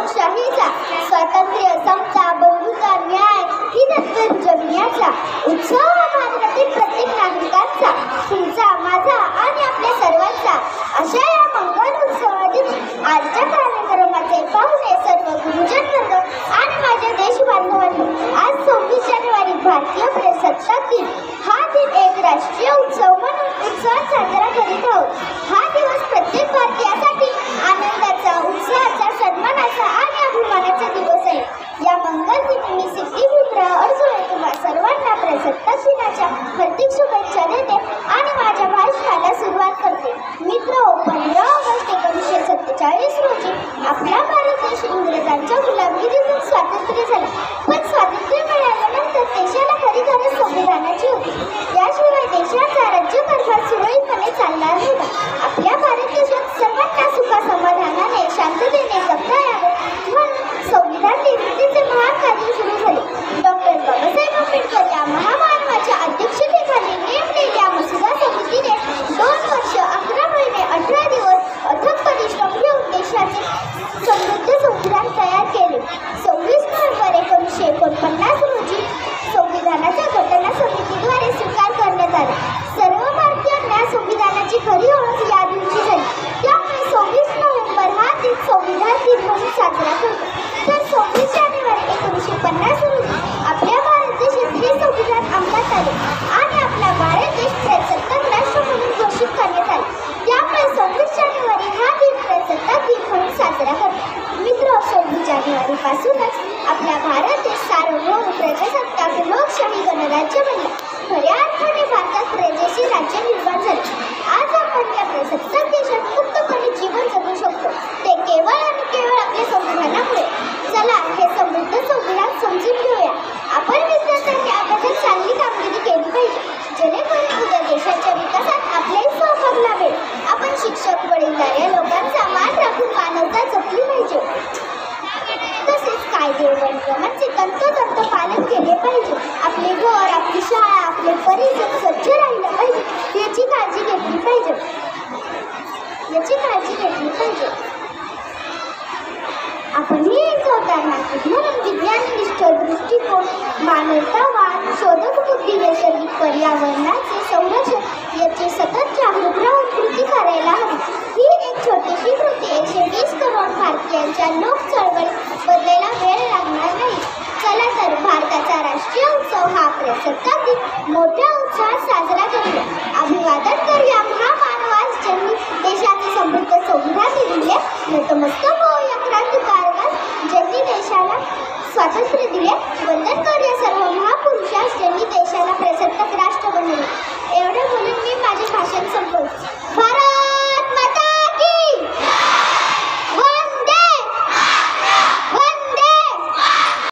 लोकशाहीचा, स्वातंत्र्य, समता, बंधुता, न्याय ही तत्त्वे जगण्याचा उत्सव हा भारतातील प्रत्येक नागरिकांचा, तुमचा, माझा आणि आपल्या सर्वांचा. अशा या मंगल उत्सवातील आजच्या कार्यक्रमाचे पाहुणे सर्व गुरुजन वर्ग आणि माझ्या देश बांधवांनी. आज 26 जानेवारी भारतीय प्रजासत्ताक दिन. हा दिन एक राष्ट्रीय उत्सव म्हणून उत्साहात साजरा करीत आहोत. हा दिवस प्रत्येक भारतीयासाठी आनंदाचा, उत्साहाचा, सन्मानाचा आणि अभिमानाचा दिवस आहे. या मंगल दिनी मी सिद्धी विग्रह अर्जुन तुम्हा सर्वांना प्रजासत्ताक दिनाच्या हार्दिक शुभेच्छा देते आणि माझ्या भाषणाला सुरुवात करते. मित्र, 15 ऑगस्ट 1947 रोजी आपला भारत देश इंग्रजांच्या गुलामगिरीतून स्वातंत्र्य झाला. पण स्वातंत्र्य मिळाल्यानंतर देशाला खरी गरज संविधानाची होती. याशिवाय देशाचा राज्यकारभार सुरळीतपणे चालणार नव्हता. आपल्या भारत देशात सर्वांना सुखा समाधानाने शांततेने जगता यावे म्हणून संविधान निर्मितीचे महान कार्य सुरू झाले. डॉक्टर बाबासाहेब आंबेडकर या महामानवाच्या अध्यक्षतेखाली नेमलेल्या मसुदा समितीने 2 वर्ष 11 महिने 18 दिवस अथक परिश्रम घेऊन देशाचे समृद्ध संविधान तयार केले. 26 नोव्हेंबर 1949 रोजी संविधानाच्या घटना समितीद्वारे स्वीकार करण्यात आला. सर्व भारतीयांना संविधानाची खरी ओळख या दिवशी झाली. त्यामुळे 26 नोव्हेंबर हा दिन संविधान दिन म्हणून साजरा करतो. तर 26 जानेवारी 1950 रोजी आपल्या भारत देशात हे संविधान अंमलात आले आणि आपला भारत देश प्रजासत्ताक राष्ट्र म्हणून घोषित करण्यात आला. त्यामुळे 26 जानेवारी हा दिन प्रजासत्ताक दिन म्हणून साजरा करतो. मित्र, 26 जानेवारी पासूनच आपला भारत देश सार्वभौम प्रजासत्ताक लोकशाही गणराज्य बनला. खऱ्या अर्थाने भारतात प्रजेचे राज्य निर्माण झाले. आज आपण या प्रजासत्ताक देशात मुक्तपणे जीवन जगू शकतो. ते केवळ आणि केवळ आपल्या संविधानामुळे. चला हे समृद्ध संविधान समजून घेऊया. आपण विद्यार्थ्यांनी अभ्यासात चांगली कामगिरी केली पाहिजे, जेणेकरून उद्या देशाच्या विकासात आपलाही सहभाग लाभेल. आपण शिक्षक, वडीलधाऱ्या लोकांचा मान राखून मानवता जपली पाहिजे. तसेच कायदे व नियमांचे तंतोतंत पालन केले पाहिजे. आपले घर, आपली शाळा, आपले परिसर स्वच्छ राहिलं पाहिजे याची काळजी घेतली पाहिजे. आपणही एक उदाहरणार्थ म्हणून विज्ञाननिष्ठ दृष्टिकोन, मानवतावाद, शोधक बुद्धी, नैसर्गिक पर्यावरणाचे संरक्षण याची सतत जागरूक राहून कृती करायला हवी. ही एक छोटीशी कृती 120 करोड भारतीयांच्या लोक चळवळ बदलायला वेळ लागणार नाही. चला तर भारताचा राष्ट्रीय उत्सव हा प्रजासत्ताक दिन मोठ्या उत्साहात साजरा करूया. अभिवादन करूया महामानवास ज्यांनी देशाचे समृद्ध संविधान दिले. नतमस्तक होऊया क्रांतिकारकास ज्यांनी देशाला स्वातंत्र्य दिले. वंदन करूया सर्व महापुरुषास ज्यांनी देशाला प्रजासत्ताक